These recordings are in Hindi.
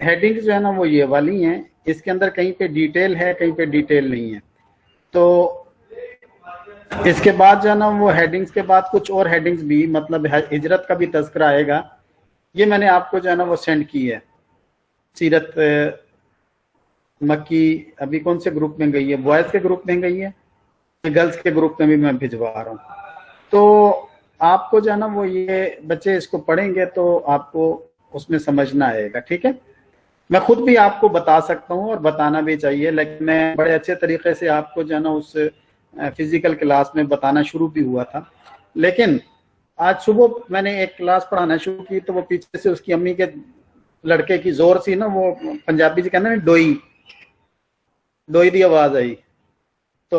हेडिंग्स जो है ना वो ये वाली हैं, इसके अंदर कहीं पे डिटेल है, कहीं पे डिटेल नहीं है। तो इसके बाद जो है ना वो हेडिंग्स के बाद कुछ और हेडिंग्स भी, मतलब हिजरत का भी तज़किरा आएगा। ये मैंने आपको जो है ना वो सेंड की है। सीरत मक्की अभी कौन से ग्रुप में गई है? बॉयज के ग्रुप में गई है, गर्ल्स के ग्रुप में भी मैं भिजवा रहा हूँ। तो आपको जो है ना वो ये बच्चे इसको पढ़ेंगे तो आपको उसमें समझना आएगा, ठीक है। मैं खुद भी आपको बता सकता हूँ और बताना भी चाहिए, लेकिन मैं बड़े अच्छे तरीके से आपको जो है ना उस फिजिकल क्लास में बताना शुरू भी हुआ था। लेकिन आज सुबह मैंने एक क्लास पढ़ाना शुरू की तो वो पीछे से उसकी अम्मी के लड़के की जोर सी ना, वो पंजाबी से कहते हैं डोई डोई दी आवाज आई। तो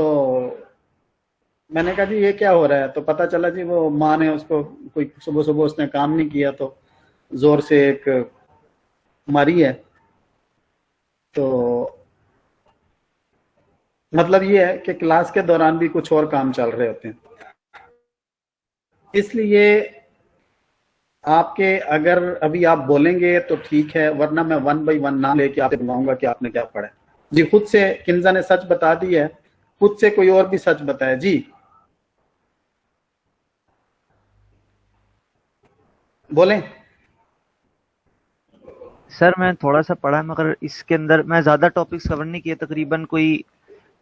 मैंने कहा जी ये क्या हो रहा है? तो पता चला जी वो माँ ने उसको, कोई सुबह सुबह उसने काम नहीं किया तो जोर से एक मारी है। तो मतलब ये है कि क्लास के दौरान भी कुछ और काम चल रहे होते हैं। इसलिए आपके, अगर अभी आप बोलेंगे तो ठीक है, वरना मैं 1 बाय 1 नाम लेके आपसे बुलाऊंगा कि आपने क्या पढ़ा है। जी खुद से किन्जा ने सच बता दी है, खुद से कोई और भी सच बताए जी। बोलें। सर मैं थोड़ा सा पढ़ा मगर इसके अंदर मैं ज्यादा टॉपिक्स कवर नहीं किए, तकरीबन कोई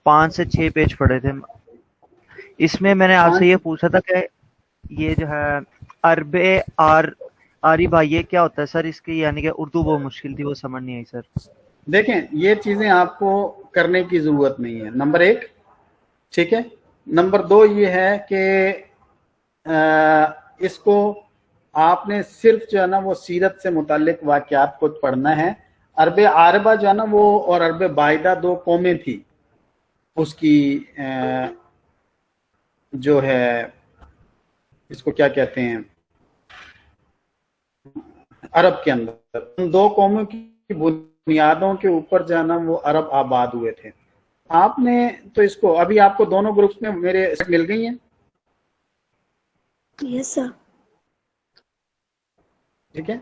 5 से 6 पेज पढ़े थे। इसमें मैंने आपसे ये पूछा था कि ये जो है अरबे आरी भाई ये क्या होता है सर? इसकी यानी कि उर्दू बहुत मुश्किल थी, वो समझ नहीं आई सर। देखें ये चीजें आपको करने की जरूरत नहीं है, नंबर 1, ठीक है। नंबर 2 ये है कि इसको आपने सिर्फ जो है ना वो सीरत से मुतालिक वाकयात को पढ़ना है। अरबे आरबा जो है ना वो, और अरबे बायदा 2 कौमें थी उसकी, जो है इसको क्या कहते हैं अरब के अंदर, उन 2 कौमों की बुनियादों के ऊपर जो है ना वो अरब आबाद हुए थे। आपने तो इसको, अभी आपको दोनों ग्रुप्स में मेरे मिल गई हैं? Yes sir. ठीक है।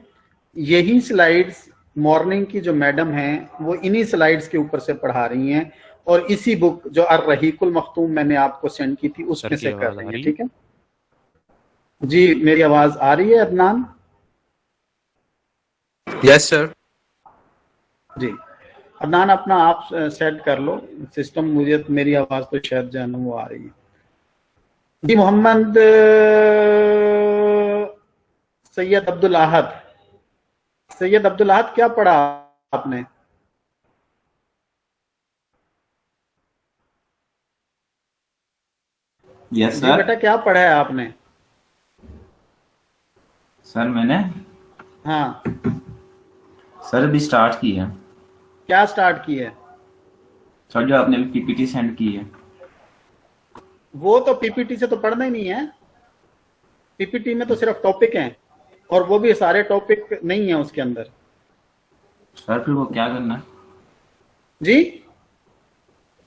यही स्लाइड्स मॉर्निंग की जो मैडम हैं वो इन्हीं स्लाइड्स के ऊपर से पढ़ा रही हैं, और इसी बुक जो अर्रहीकुल मख्तूम मैंने आपको सेंड की थी उसमें से कर रही हैं, ठीक है जी। मेरी आवाज आ रही है अदनान? Yes sir. जी अदनान अपना आप सेट कर लो सिस्टम, मुझे मेरी आवाज तो शायद जो है ना वो आ रही है जी। मोहम्मद सैयद अब्दुल अहद, सैयद अब्दुल अहद क्या पढ़ा आपने? Yes sir. बेटा क्या पढ़ा है आपने? सर मैंने, हाँ सर अभी स्टार्ट की है। क्या स्टार्ट की है? सर जो आपने पीपीटी सेंड की है। वो तो पीपीटी से तो पढ़ना ही नहीं है, पीपीटी में तो सिर्फ टॉपिक हैं, और वो भी सारे टॉपिक नहीं है उसके अंदर। सर फिर वो क्या करना है जी?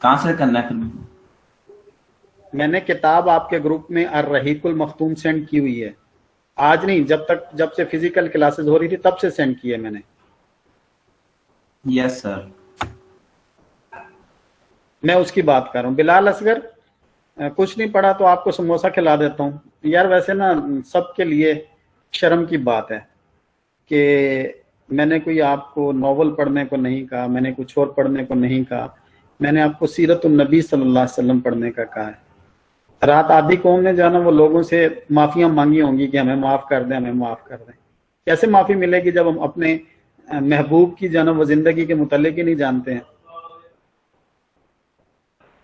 कहाँ से करना है फिर? मैंने किताब आपके ग्रुप में अर्रहीकुल मख्तूम सेंड की हुई है, आज नहीं, जब से फिजिकल क्लासेस हो रही थी तब से सेंड की है मैंने। Yes sir. मैं उसकी बात कर रहा हूँ। बिलाल असगर कुछ नहीं पढ़ा तो आपको समोसा खिला देता हूँ यार। वैसे ना सबके लिए शर्म की बात है कि मैंने कोई आपको नॉवल पढ़ने को नहीं कहा, मैंने कुछ और पढ़ने को नहीं कहा, मैंने आपको सीरतुन नबी सल्लल्लाहु अलैहि वसल्लम पढ़ने का कहा है। रात आधी कौम ने जाना वो लोगों से माफियां मांगी होंगी कि हमें माफ कर दें, हमें माफ कर दें। कैसे माफी मिलेगी जब हम अपने महबूब की जाना वो जिंदगी के मुतालिक ही नहीं जानते हैं?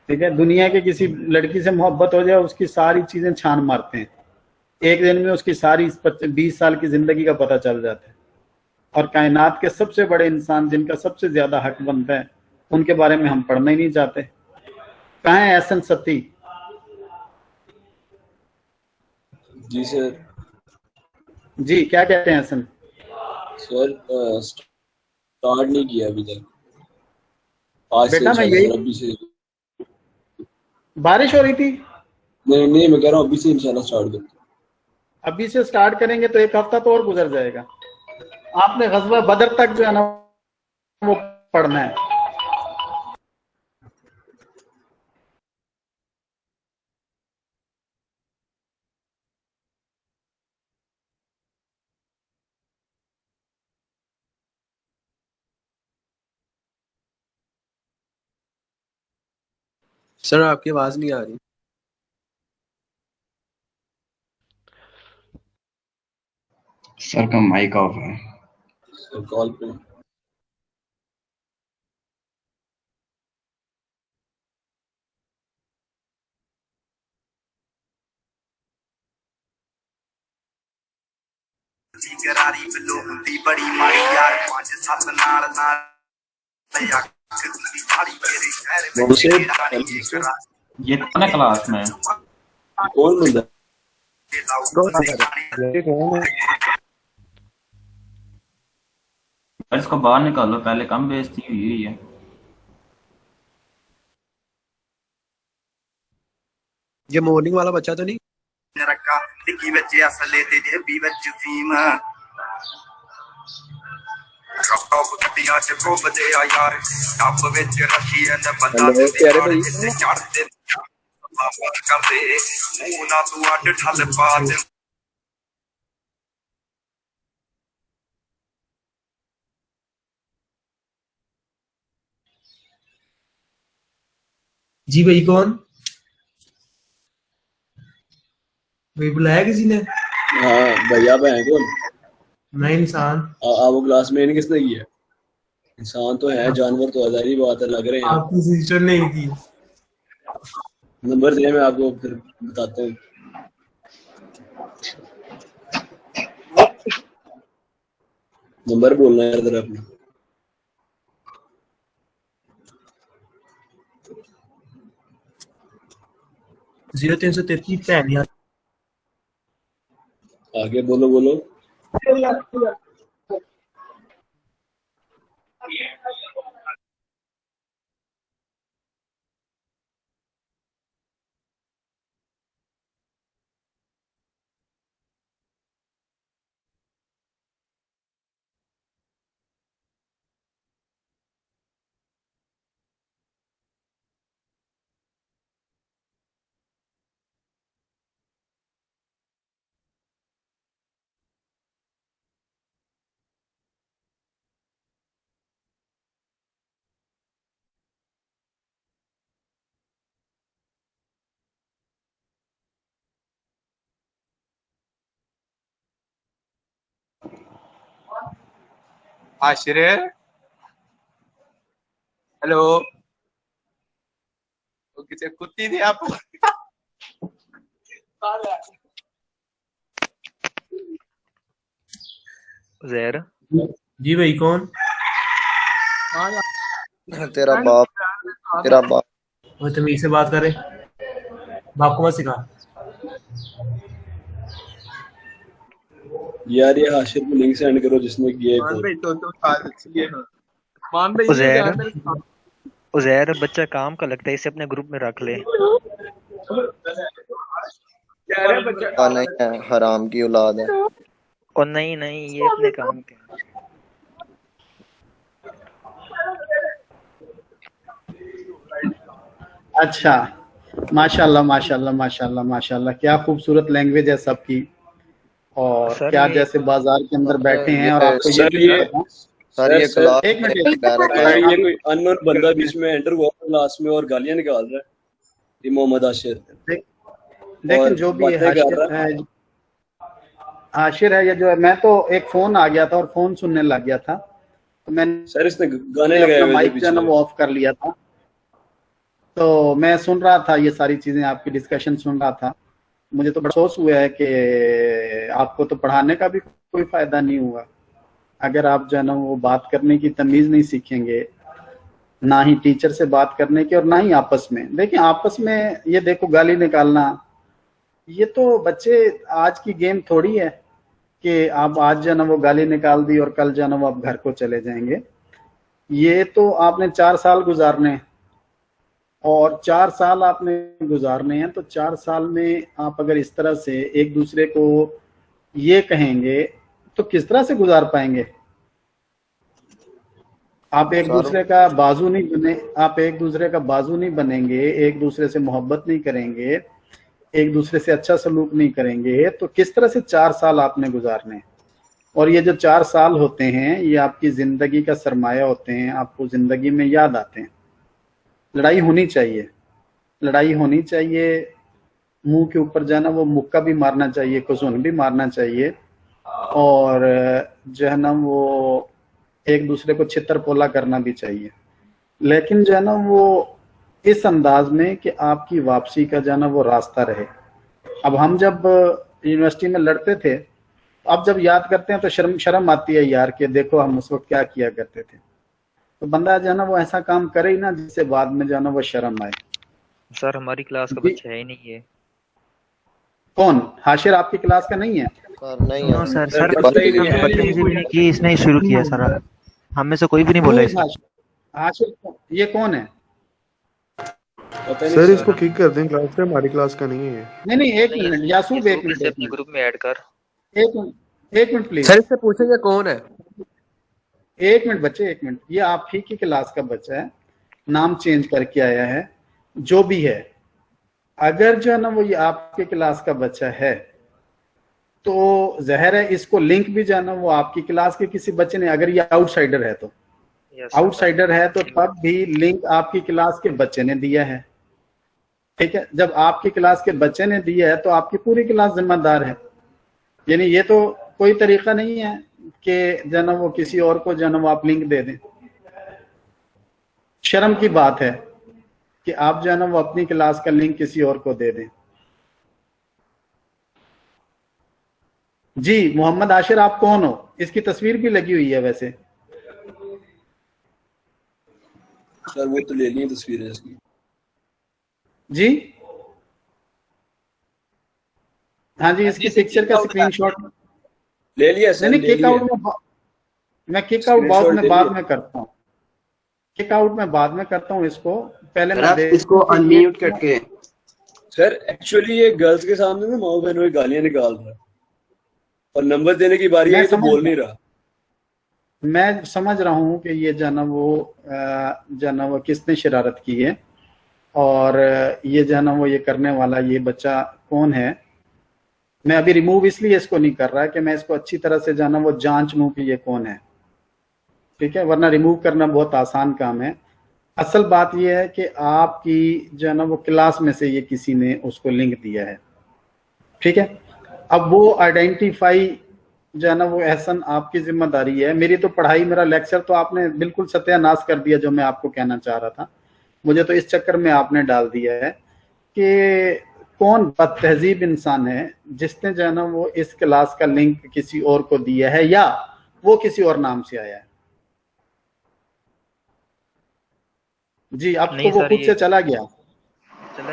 ठीक है, दुनिया के किसी लड़की से मोहब्बत हो जाए उसकी सारी चीजें छान मारते हैं, एक दिन में उसकी सारी 20 साल की जिंदगी का पता चल जाता है। और कायनात के सबसे बड़े इंसान जिनका सबसे ज्यादा हक बनता है उनके बारे में हम पढ़ना ही नहीं चाहते। कहाँ है एहसन सती? जी सर। जी क्या कहते हैं एहसन? सर स्टार्ट नहीं किया अभी तक। आज बेटा से मैं यही, अभी से बारिश हो रही थी? नहीं मैं कह रहा हूँ अभी से इंशाल्लाह स्टार्ट करते हैं। अभी से स्टार्ट करेंगे तो एक हफ्ता तो और गुजर जाएगा। आपने गज़वा बदर तक जो है ना वो पढ़ना है। सर आपकी आवाज नहीं आ रही। सर का माइक ऑफ है। सर कॉल पे करारी बिलो हुंदी बड़ी माड़ी यार 5-7 नाल नाल ये कौन है क्लास में? कौन बंदा? इसको बाहर निकालो, पहले कम बेइज्जती हुई है। ये मॉर्निंग वाला बच्चा तो नहीं? रखा डिग्गी विच असले ते जेबी विच सीम टॉप गड्डियां च घुमदे आ यार टॉप विच रशियन बंदा ते चढ़दे करदे मुंह ना तू अड ठल पा दे। जी भाई कौन भाई बुलाया किसी ने? हाँ भैया बहन कौन? मैं इंसान। वो क्लास में किसने किया? इंसान तो है, जानवर तो है, ही बात है, लग रहे हैं। आपकी सिस्टर ने ही की। नंबर दिए, मैं आपको फिर बताता हूँ। नंबर बोलना है इधर अपना। जीरो 333 भैन यार। आगे बोलो बोलो। आशिर हेलो, वो किसी कुत्ती थी आप? ज़हर जी भाई कौन? तेरा बाप तेरा बाप। वो तमीज से बात करे, बाप को मत सिखा। यार ये हाशिर को लिंक सेंड करो जिसने किया है। उज़ैर बच्चा काम का लगता है, इसे अपने ग्रुप में रख ले। नहीं है, हराम की औलाद है। और नहीं नहीं, ये अपने काम के। अच्छा, माशाल्लाह माशाल्लाह माशाल्लाह माशाल्लाह, क्या खूबसूरत लैंग्वेज है सबकी। और सर क्या ये जैसे बाजार के अंदर बैठे हैं और आपको सर ये सर ये क्लास एक मिनट ये कोई अननोन बंदा बीच में एंटर हुआ क्लास में और गालियां निकाल रहा है। ये मोहम्मद आशिर। लेकिन जो भी हाशिर है, ये जो है, मैं तो एक फोन आ गया था और फोन सुनने लग गया था, तो मैंने सर इसने गाने लगाए हुए थे माइक जो है ना वो ऑफ कर लिया था। तो मैं सुन रहा था ये सारी चीजें, आपकी डिस्कशन सुन रहा था। मुझे तो बड़ा अफसोस हुआ है कि आपको तो पढ़ाने का भी कोई फायदा नहीं हुआ अगर आप जो है ना वो बात करने की तमीज नहीं सीखेंगे, ना ही टीचर से बात करने की और ना ही आपस में। देखिए आपस में ये देखो गाली निकालना, ये तो बच्चे आज की गेम थोड़ी है कि आप आज जो है ना वो गाली निकाल दी और कल जो है ना वो आप घर को चले जाएंगे। ये तो आपने 4 साल गुजारने हैं, और 4 साल आपने गुजारने हैं, तो 4 साल में आप अगर इस तरह से एक दूसरे को ये कहेंगे तो किस तरह से गुजार पाएंगे। आप एक दूसरे का बाजू नहीं बने, आप एक दूसरे का बाजू नहीं बनेंगे, एक दूसरे से मोहब्बत नहीं करेंगे, एक दूसरे से अच्छा सलूक नहीं करेंगे, तो किस तरह से 4 साल आपने गुजारने। और ये जो 4 साल होते हैं ये आपकी जिंदगी का सरमाया होते हैं, आपको जिंदगी में याद आते हैं। लड़ाई होनी चाहिए, लड़ाई होनी चाहिए, मुंह के ऊपर जाना वो मुक्का भी मारना चाहिए, कुसून भी मारना चाहिए, और जो है ना वो एक दूसरे को छितर पोला करना भी चाहिए, लेकिन जो है ना वो इस अंदाज में कि आपकी वापसी का जो है ना वो रास्ता रहे। अब हम जब यूनिवर्सिटी में लड़ते थे, अब जब याद करते हैं तो शर्म आती है यार कि देखो हम उस वक्त क्या किया करते थे। तो बंदा जो है ना वो ऐसा काम करे ही ना जिससे बाद में जो है ना वो शर्म आए। सर हमारी क्लास का बच्चा है ही नहीं है। कौन? हाशिर आपकी क्लास का नहीं है? सर नहीं है सर बदतमीजी भी नहीं की, इसने ही शुरू किया सर, हम में से कोई भी नहीं बोला इसे। हाशिर ये कौन है? सर इसको किक कर दें क्लास से, हमारी क्लास का नहीं है। नहीं एक मिनट यासूब, एक मिनट अपने ग्रुप में ऐड कर। एक मिनट प्लीज सर इससे पूछेंगे कौन है। एक मिनट बच्चे, एक मिनट। ये आप ही की क्लास का बच्चा है, नाम चेंज करके आया है, जो भी है। अगर जो है ना वो ये आपके क्लास का बच्चा है तो ज़ाहिर है इसको लिंक भी जाना वो आपकी क्लास के किसी बच्चे ने, अगर ये आउटसाइडर है तो आउटसाइडर है तो तब भी लिंक आपकी क्लास के बच्चे ने दिया है। ठीक है, जब आपकी क्लास के बच्चे ने दिया है तो आपकी पूरी क्लास जिम्मेदार है। यानी ये तो कोई तरीका नहीं है कि जो ना वो किसी और को जो ना वो आप लिंक दे दें। शर्म की बात है कि आप जो है ना वो अपनी क्लास का लिंक किसी और को दे दें। जी मोहम्मद आशिर आप कौन हो? इसकी तस्वीर भी लगी हुई है वैसे। सर वो तो ले ली तस्वीर है इसकी। जी हाँ जी, इसकी पिक्चर का स्क्रीनशॉट ले लिया सर। नहीं किक आउट में मैं किक आउट बाद में करता हूँ, किक आउट में बाद में करता हूँ इसको। पहले मैं इसको अनम्यूट करके। सर एक्चुअली ये गर्ल्स के सामने ना माओ बहनों की गालियां निकाल रहा है और नंबर देने की बारी आई तो बोल नहीं रहा। मैं समझ रहा हूँ कि ये जाना वो किसने शरारत की है और ये जाना वो ये करने वाला ये बच्चा कौन है। मैं अभी रिमूव इसलिए इसको नहीं कर रहा कि मैं इसको अच्छी तरह से जाना वो जांच लूं कि ये कौन है। ठीक है, वरना रिमूव करना बहुत आसान काम है। असल बात यह है कि आपकी जो है ना वो क्लास में से ये किसी ने उसको लिंक दिया है। ठीक है, अब वो आइडेंटिफाई जो है ना वो एहसन आपकी जिम्मेदारी है। मेरी तो पढ़ाई, मेरा लेक्चर तो आपने बिल्कुल सत्यानाश कर दिया जो मैं आपको कहना चाह रहा था। मुझे तो इस चक्कर में आपने डाल दिया है कि कौन बदतहजीब इंसान है जिसने जो है ना वो इस क्लास का लिंक किसी और को दिया है या वो किसी और नाम से आया है। जी अब तो वो खुद से चला गया।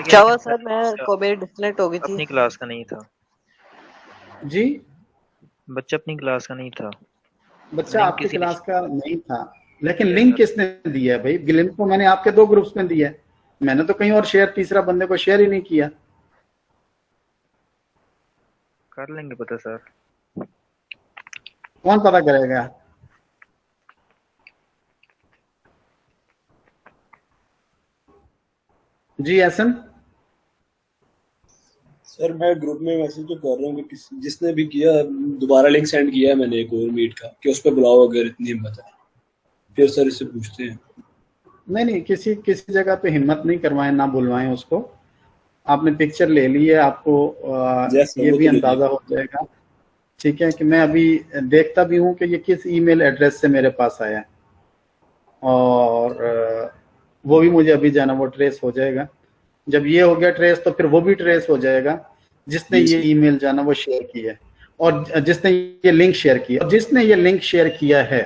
क्या हुआ सर? मैं को मेरी डिस्कनेक्ट हो गई थी। अपनी क्लास का नहीं था जी, बच्चा अपनी क्लास का नहीं था। बच्चा आपकी क्लास का नहीं था, लेकिन लिंक किसने दिया है भाई? लिंक तो मैंने आपके 2 ग्रुप्स में दिया है, मैंने तो कहीं और शेयर तीसरा बंदे को शेयर ही नहीं किया। कर लेंगे पता सर। कौन पता करेगा? जी एहसन सर मैं ग्रुप में मैसेज तो कर रहा हूँ कि जिसने भी किया दोबारा लिंक सेंड किया है मैंने एक और मीट का कि उस पर बुलाओ अगर इतनी हिम्मत है। फिर सर इससे पूछते हैं। नहीं किसी जगह पे हिम्मत नहीं करवाएं, ना बुलवाएं उसको। आपने पिक्चर ले ली है, आपको ये भी अंदाजा हो जाएगा। ठीक है कि मैं अभी देखता भी हूँ कि ये किस ईमेल एड्रेस से मेरे पास आया है और वो भी मुझे अभी जाना वो ट्रेस हो जाएगा। जब ये हो गया ट्रेस तो फिर वो भी ट्रेस हो जाएगा जिसने ये ईमेल जाना वो शेयर किया है और जिसने ये लिंक शेयर किया। और जिसने ये लिंक शेयर किया है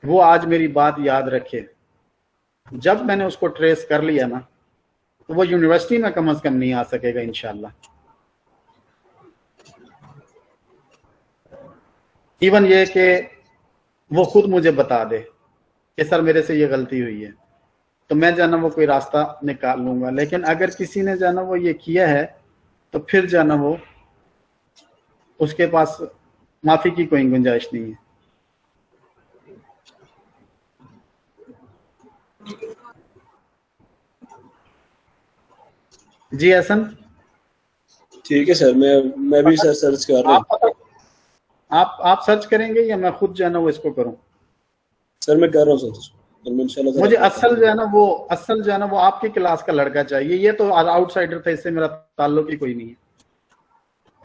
वो आज मेरी बात याद रखे, जब मैंने उसको ट्रेस कर लिया ना तो वो यूनिवर्सिटी में कम से कम नहीं आ सकेगा इंशाल्लाह। इवन ये कि वो खुद मुझे बता दे कि सर मेरे से ये गलती हुई है तो मैं जाना वो कोई रास्ता निकाल लूंगा। लेकिन अगर किसी ने जाना वो ये किया है तो फिर जाना वो उसके पास माफी की कोई गुंजाइश नहीं है। जी हसन, ठीक है सर, मैं भी सर सर्च कर रहा हूँ। आप सर्च करेंगे या मैं खुद जो है ना वो इसको करूं? सर मैं कर रहा हूँ सर, इंशाल्लाह। मुझे असल जो है ना वो आपकी क्लास का लड़का चाहिए। ये तो आउटसाइडर था, इससे मेरा ताल्लुक ही कोई नहीं है।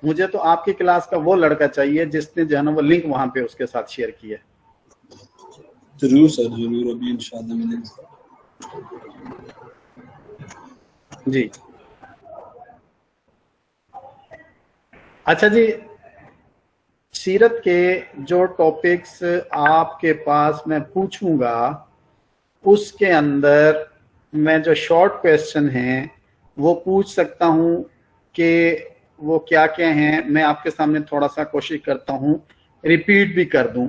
मुझे तो आपकी क्लास का वो लड़का चाहिए जिसने जो है ना वो लिंक वहां पे उसके साथ शेयर किया। जरूर सर, जरूर, अभी इंशाल्लाह मिलेंगे जी। अच्छा जी, सीरत के जो टॉपिक्स आपके पास मैं पूछूंगा उसके अंदर मैं जो शॉर्ट क्वेश्चन हैं वो पूछ सकता हूं कि वो क्या क्या हैं। मैं आपके सामने थोड़ा सा कोशिश करता हूं रिपीट भी कर दूं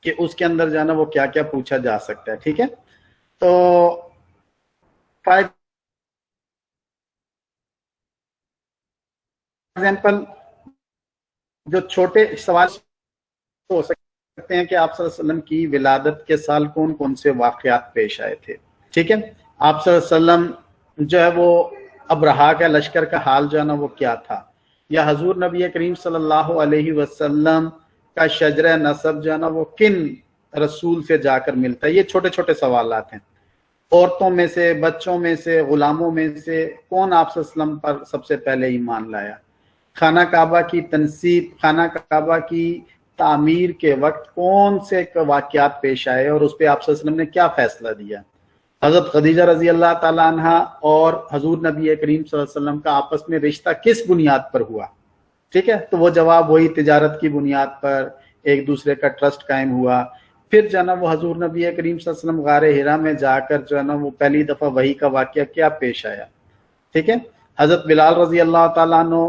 कि उसके अंदर जाना वो क्या क्या पूछा जा सकता है। ठीक है, तो फॉर एग्जाम्पल जो छोटे सवाल हो सकते हैं कि आप सल्लल्लाहु अलैहि वसल्लम की विलादत के साल कौन कौन से वाकयात पेश आए थे। ठीक है, आप सल्लल्लाहु अलैहि वसल्लम जो है वो अब्रहा का लश्कर का हाल जो है ना वो क्या था, या हजूर नबी करीम सल्लल्लाहु अलैहि वसल्लम का शजरा नसब जो है ना वो किन रसूल से जाकर मिलता है। ये छोटे छोटे सवालात हैं। औरतों में से, बच्चों में से, गुलामों में से कौन आप सल्लल्लाहु अलैहि वसल्लम पर सबसे पहले ईमान लाया। खाना काबा की तनसीब, खाना काबा की तामीर के वक्त कौन से वाकयात पेश आए और उस पर आप सल्लल्लाहु अलैहि वसल्लम ने क्या फैसला दिया। हजरत खदीजा रजी अल्लाह ताला अन्हा और हजूर नबी करीम सल्लल्लाहु अलैहि वसल्लम का आपस में रिश्ता किस बुनियाद पर हुआ। ठीक है, तो वो जवाब वही तिजारत की बुनियाद पर एक दूसरे का ट्रस्ट कायम हुआ। फिर जो है ना वो हजूर नबी करीम सल्लल्लाहु अलैहि वसल्लम गारे हिरा में जाकर जो है ना वो पहली दफा वही का वाकया क्या पेश आया। ठीक है, हजरत बिलाल रजी अल्लाह ताला अन्हु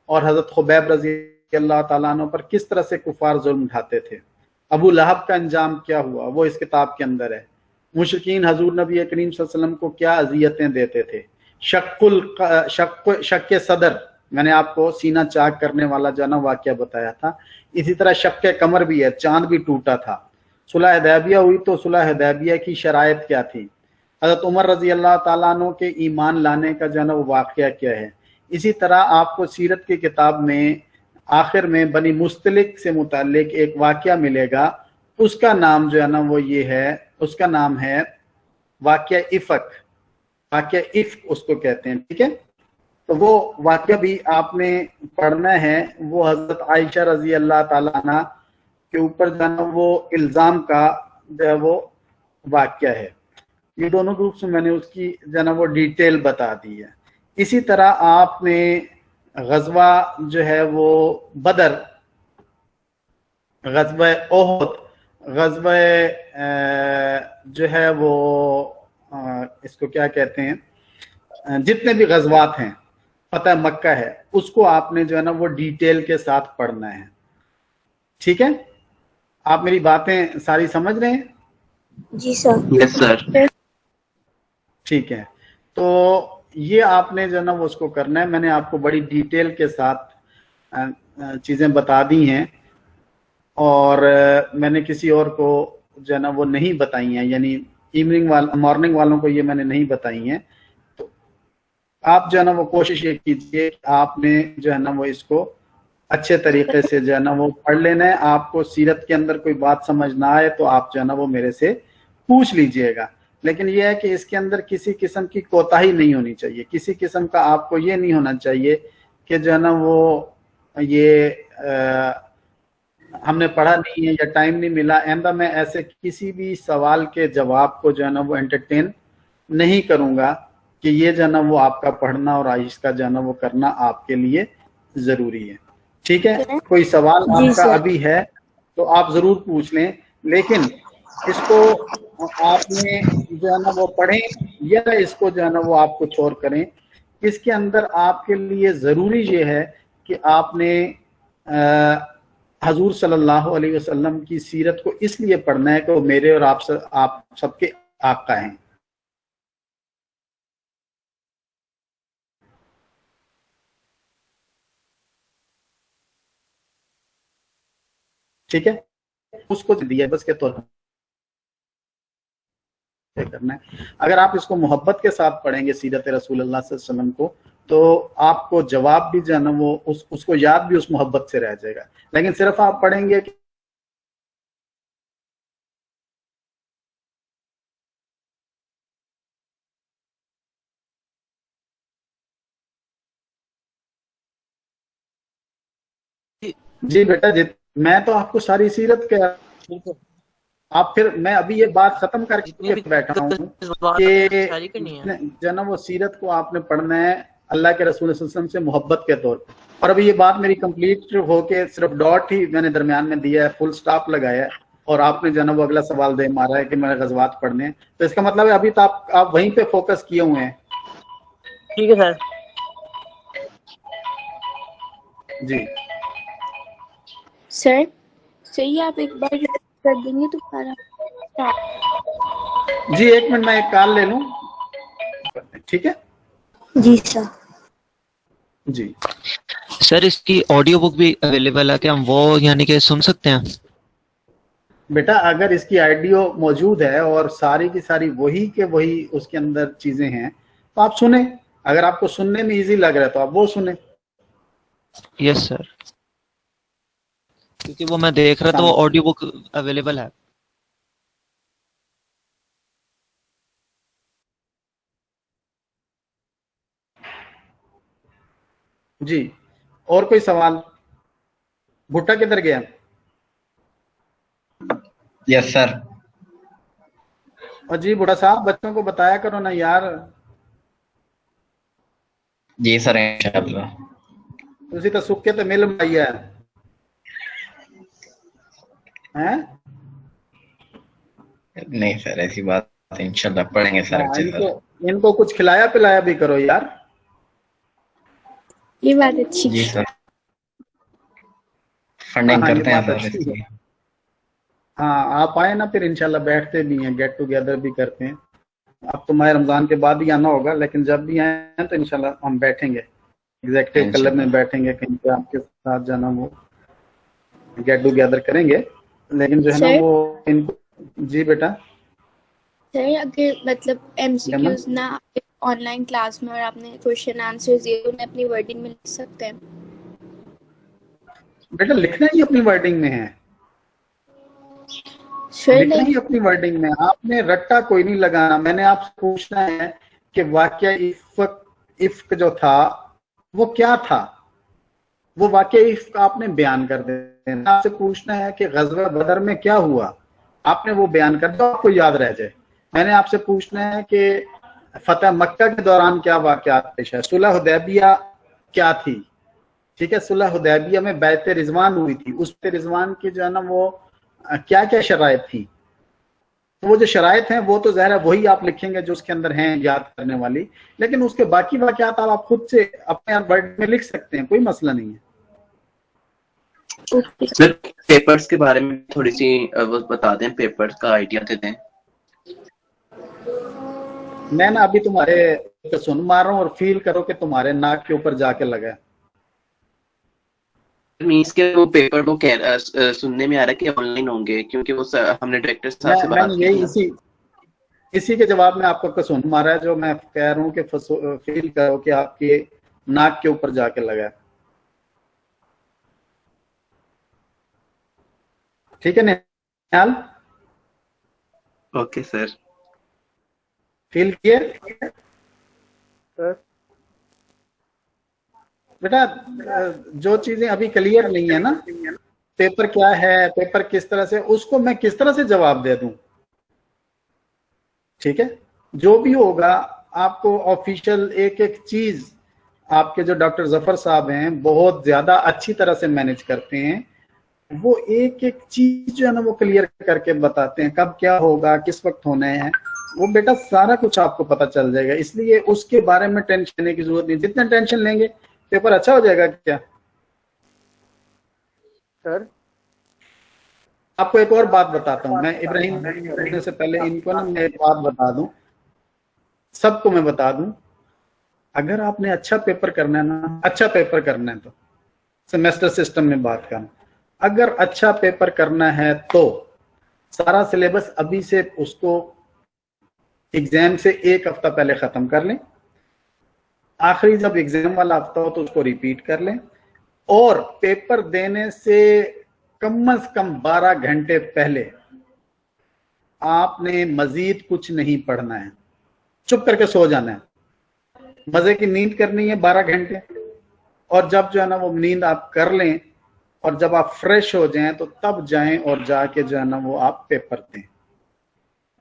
और हजरत खुबैब रजी अल्लाह ताला अन्हु पर किस तरह से कुफार जुल्म ढाते थे। अबू लहब का अंजाम क्या हुआ वो इस किताब के अंदर है। मुशरिकीन हजूर नबी करीम सल्लल्लाहु अलैहि वसल्लम को क्या अजियतें देते थे। शक सदर, मैंने आपको सीना चाक करने वाला जो ना वाकया बताया था। इसी तरह शक कमर भी है, चांद भी टूटा था। सुलह हुदैबिया हुई तो सुलह हुदैबिया की शराइत क्या थी। हजरत उमर रजी अल्लाह ताला अन्हु के ईमान लाने का जो ना वो वाकया क्या है। इसी तरह आपको सीरत की किताब में आखिर में बनी मुस्तलिक से मुतालिक एक वाकया मिलेगा। उसका नाम जो है ना वो ये है, उसका नाम है वाकया इफक। वाकया इफ्क उसको कहते हैं। ठीक है, तो वो वाकया भी आपने पढ़ना है। वो हजरत आयशा रजी अल्लाह ताला अन्हा के ऊपर जो है ना वो इल्जाम का जो है वो वाकया है। ये दोनों ग्रुप्स में मैंने उसकी जो है ना वो डिटेल बता दी है। इसी तरह आपने गजवा जो है वो बदर, गजवा ओहद, गजवा जो है वो इसको क्या कहते हैं, जितने भी गजवात हैं, फतह मक्का है, उसको आपने जो है ना वो डिटेल के साथ पढ़ना है। ठीक है, आप मेरी बातें सारी समझ रहे हैं? जी सर। Yes sir. ठीक है, तो ये आपने जो है ना वो उसको करना है। मैंने आपको बड़ी डिटेल के साथ चीजें बता दी हैं और मैंने किसी और को जो है ना वो नहीं बताई हैं, यानी मॉर्निंग वालों को ये मैंने नहीं बताई हैं। तो आप जो है ना वो कोशिश ये कीजिए कि आपने जो है ना वो इसको अच्छे तरीके से जो है ना वो पढ़ लेना है। आपको सीरत के अंदर कोई बात समझ ना आए तो आप जो है ना वो मेरे से पूछ लीजिएगा। लेकिन यह है कि इसके अंदर किसी किस्म की कोताही नहीं होनी चाहिए। किसी किस्म का आपको ये नहीं होना चाहिए कि जो है ना वो ये हमने पढ़ा नहीं है या टाइम नहीं मिला। आइंदा मैं ऐसे किसी भी सवाल के जवाब को जो है ना वो एंटरटेन नहीं करूंगा कि ये जो है ना वो आपका पढ़ना और आइश का जो है ना वो करना आपके लिए जरूरी है। ठीक है, कोई सवाल आपका अभी है तो आप जरूर पूछ लें, लेकिन इसको आपने जो है ना वो पढ़ें या इसको जो है ना वो आप कुछ और करें। इसके अंदर आपके लिए जरूरी ये है कि आपने हजूर सल्लल्लाहु अलैहि वसल्लम की सीरत को इसलिए पढ़ना है कि वो मेरे और आप सबके आका हैं। ठीक है, उसको दिया बस के तौर पर। करना है। अगर आप इसको मोहब्बत के साथ पढ़ेंगे सीरत रसूलुल्लाह सल्लल्लाहु अलैहि वसल्लम को, तो आपको जवाब भी जो है ना वो उसको याद भी उस मोहब्बत से रह जाएगा। लेकिन सिर्फ आप पढ़ेंगे कि जी बेटा जी, मैं तो आपको सारी सीरत के आप फिर मैं अभी ये बात खत्म करके बैठा हूँ कि जना वो सीरत को आपने पढ़ना है अल्लाह के रसूल सल्लल्लाहु अलैहि वसल्लम से मोहब्बत के तौर पर। और अभी ये बात मेरी कंप्लीट होके सिर्फ डॉट ही मैंने दरमियान में दिया है, फुल स्टॉप लगाया है, और आपने जना वो अगला सवाल दे मारा है कि मैंने गज़वात पढ़ने हैं। तो इसका मतलब है अभी तो आप वहीं पे फोकस किए हुए हैं। ठीक है सर। जी सर सही, आप एक बार कर देंगे तो सारा। जी एक मिनट, मैं एक कॉल ले लूं, ठीक है? जी सर। जी सर इसकी ऑडियो बुक भी अवेलेबल है क्या, हम वो यानी कि सुन सकते हैं? बेटा अगर इसकी ऑडियो मौजूद है और सारी की सारी वही के वही उसके अंदर चीजें हैं तो आप सुने। अगर आपको सुनने में इजी लग रहा है तो आप वो सुने। यस सर, क्योंकि वो मैं देख रहा था वो ऑडियो बुक अवेलेबल है। जी और कोई सवाल? भुट्टा किधर गया? Yes sir. और जी भुट्टा साहब बच्चों को बताया करो ना यार। जी सर इंशाल्लाह। तुसी तो सुख के तो मिल भैया हैं? नहीं सर ऐसी बात, इंशाल्लाह पढ़ेंगे सर अच्छे से। इनको कुछ खिलाया पिलाया भी करो यार। ये बात अच्छी। जी सर, फंडिंग करते हैं सर इसकी। हाँ आप आए ना, फिर इंशाल्लाह बैठते भी हैं, गेट टुगेदर भी करते हैं। अब तो माह रमजान के बाद ही आना होगा, लेकिन जब भी आए तो इंशाल्लाह हम बैठेंगे, एग्जेक्टिव क्लब में बैठेंगे, कहीं पे आपके साथ जाना वो गेट टुगेदर करेंगे। लेकिन जो है ना वो इनको। जी बेटा। सर अगर मतलब एमसीक्यूज ना ऑनलाइन क्लास में और आपने क्वेश्चन आंसर्स दिए तो उन्हें अपनी वर्डिंग में लिख सकते हैं? बेटा लिखना ही अपनी वर्डिंग में है, लिखना ही अपनी वर्डिंग में। आपने रट्टा कोई नहीं लगाना। मैंने आपसे पूछना है कि वाकया इफ्क जो था वो क्या था, वो वाकया इफ्क आपने बयान कर देना। आपसे पूछना है कि गज़वा बदर में क्या हुआ, आपने वो बयान कर दो, आपको याद रह जाए। मैंने आपसे पूछना है कि फतह मक्का के दौरान क्या वाकयात पेश है, सुलह हुदैबिया क्या थी, ठीक है? सुलह हुदैबिया में बैत रिजवान हुई थी, उस पे रिजवान की जो है ना वो क्या क्या शराइत थी। तो वो जो शराइत हैं वो तो ज़ाहिर है वही आप लिखेंगे जो उसके अंदर हैं याद करने वाली, लेकिन उसके बाकी वाकयात आप खुद से अपने वर्ड में लिख सकते हैं, कोई मसला नहीं है। सर पेपर्स के बारे में थोड़ी सी वो बता दें, पेपर्स का आइडिया दे दें। मैं ना अभी तुम्हारे सुन मार रहा हूँ और फील करो कि तुम्हारे नाक के ऊपर जाके लगा। मीन्स के वो पेपर वो सुनने में आ रहा है कि ऑनलाइन होंगे, क्योंकि वो हमने डायरेक्टर साहब से बात की यही इसी के जवाब में आपको कसून मारा है, जो मैं कह रहा हूँ कि फील करो कि आपके नाक के ऊपर जाके लगा। ठीक है निहाल? Okay sir. फील किए बेटा? जो चीजें अभी क्लियर नहीं है ना, पेपर क्या है, पेपर किस तरह से, उसको मैं किस तरह से जवाब दे दूं, ठीक है? जो भी होगा आपको ऑफिशियल एक एक चीज आपके जो डॉक्टर जफर साहब हैं बहुत ज्यादा अच्छी तरह से मैनेज करते हैं। वो एक एक चीज जो है ना वो क्लियर करके बताते हैं, कब क्या होगा, किस वक्त होने हैं, वो बेटा सारा कुछ आपको पता चल जाएगा। इसलिए उसके बारे में टेंशन लेने की जरूरत नहीं। जितना टेंशन लेंगे पेपर अच्छा हो जाएगा। क्या सर? आपको एक और बात बताता हूँ मैं, इब्राहिम से पहले इनको ना मैं एक बात बता दूं, सबको मैं बता दूं, अगर आपने अच्छा पेपर करना है ना, अच्छा पेपर करना है तो सेमेस्टर सिस्टम में बात करना, अगर अच्छा पेपर करना है तो सारा सिलेबस अभी से उसको एग्जाम से 1 हफ्ता पहले खत्म कर लें। आखिरी जब एग्जाम वाला हफ्ता हो तो उसको रिपीट कर लें, और पेपर देने से कम से कम 12 घंटे पहले आपने मजीद कुछ नहीं पढ़ना है, चुप करके सो जाना है, मजे की नींद करनी है 12 घंटे। और जब जो है ना वो नींद आप कर लें और जब आप फ्रेश हो जाएं तो तब जाएं और जाके जो है ना वो आप पेपर दें।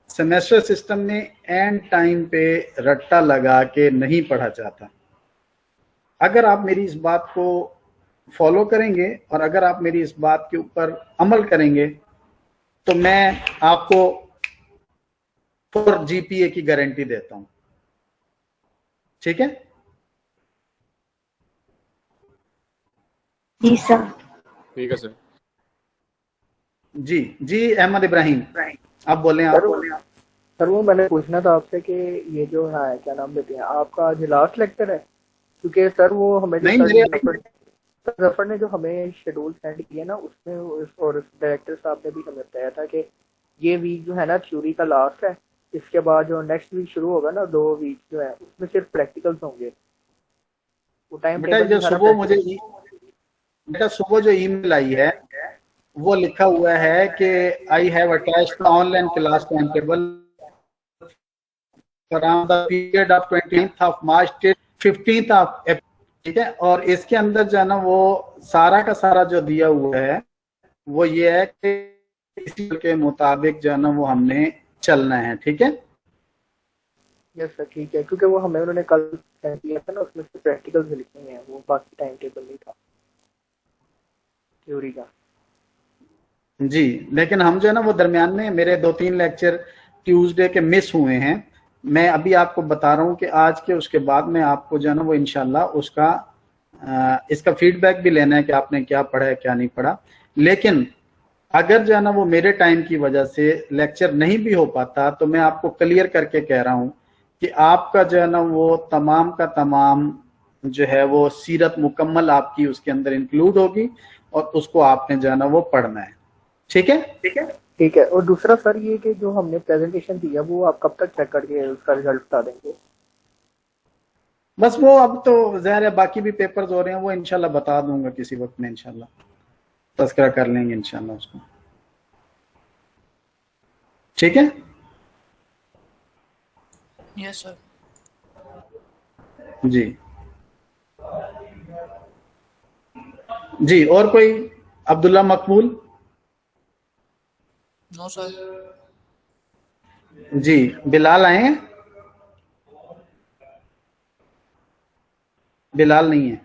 सेमेस्टर सिस्टम में एंड टाइम पे रट्टा लगा के नहीं पढ़ा जाता। अगर आप मेरी इस बात को फॉलो करेंगे और अगर आप मेरी इस बात के ऊपर अमल करेंगे तो मैं आपको 4 GPA की गारंटी देता हूं। ठीक है जी सर। ठीक है सर। जी जी अहमद इब्राहिम आप बोलें। आप सर वो मैंने पूछना था आपसे कि ये जो है क्या नाम देते हैं, आपका आज लास्ट लेक्चर है? क्योंकि सर वो हमें जफर ने जो हमें शेड्यूल सेंड किया ना उसमें और डायरेक्टर साहब ने भी हमें बताया था कि ये वीक जो है ना थ्योरी का लास्ट है, इसके बाद जो नेक्स्ट वीक शुरू होगा ना 2 वीक जो है उसमें सिर्फ प्रैक्टिकल्स होंगे। वो टाइम बेटा जो सुबह जो ईमेल आई है वो लिखा हुआ है कि I have attached online class time table from the period of 20th of March till 15th of April. ठीक है, और इसके अंदर जो है ना वो सारा का सारा जो दिया हुआ है वो ये है कि इसी के मुताबिक जो है ना वो हमने चलना है। ठीक है यस सर ठीक है, क्योंकि वो हमें उन्होंने कल सेंड किया था ना उसमें से प्रैक्टिकल्स लिखे हैं, वो बाकी टाइम टेबल नहीं था थ्योरी का। जी, लेकिन हम जो है ना वो दरमियान में मेरे 2-3 लेक्चर ट्यूसडे के मिस हुए हैं। मैं अभी आपको बता रहा हूँ कि आज के उसके बाद में आपको जो है ना वो इंशाल्लाह उसका इसका फीडबैक भी लेना है कि आपने क्या पढ़ा है क्या नहीं पढ़ा। लेकिन अगर जो है ना वो मेरे टाइम की वजह से लेक्चर नहीं भी हो पाता तो मैं आपको क्लियर करके कह रहा हूँ कि आपका जो है ना वो तमाम का तमाम जो है वो सीरत मुकम्मल आपकी उसके अंदर इंक्लूड होगी और उसको आपने जो है ना वो पढ़ना है। ठीक है ठीक है। और दूसरा सर ये कि जो हमने प्रेजेंटेशन दिया वो आप कब तक चेक करके उसका रिजल्ट बता देंगे? बस वो अब तो ज़ाहिर है बाकी भी पेपर्स हो रहे हैं, वो इंशाल्लाह बता दूंगा किसी वक्त में, इंशाल्लाह तज़किरा कर लेंगे इंशाल्लाह उसको। ठीक है यस सर। जी जी और कोई? अब्दुल्ला मकबूल? No sir. जी बिलाल आए हैं? बिलाल नहीं है।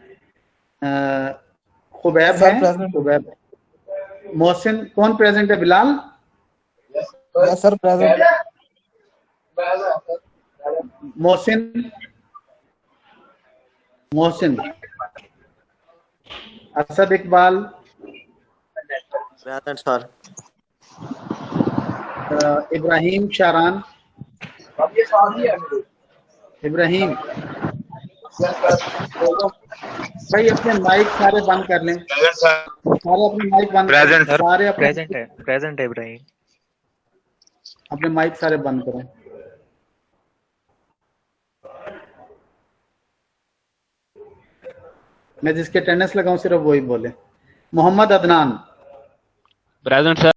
खुबैब है? खुबैब। मोहसिन कौन प्रेजेंट है? Bilal sir present. Mohsin Asad Iqbal present sir. Ibrahim Sharan? Ibrahim भाई अपने माइक सारे बंद कर लें, सारे अपने माइक बंद प्रेजेंट सर। सारे प्रेजेंट है इब्राहिम। अपने माइक सारे बंद करें। मैं जिसके अटेंडेंस लगाऊं सिर्फ वही बोले। मोहम्मद अदनान? Present sir.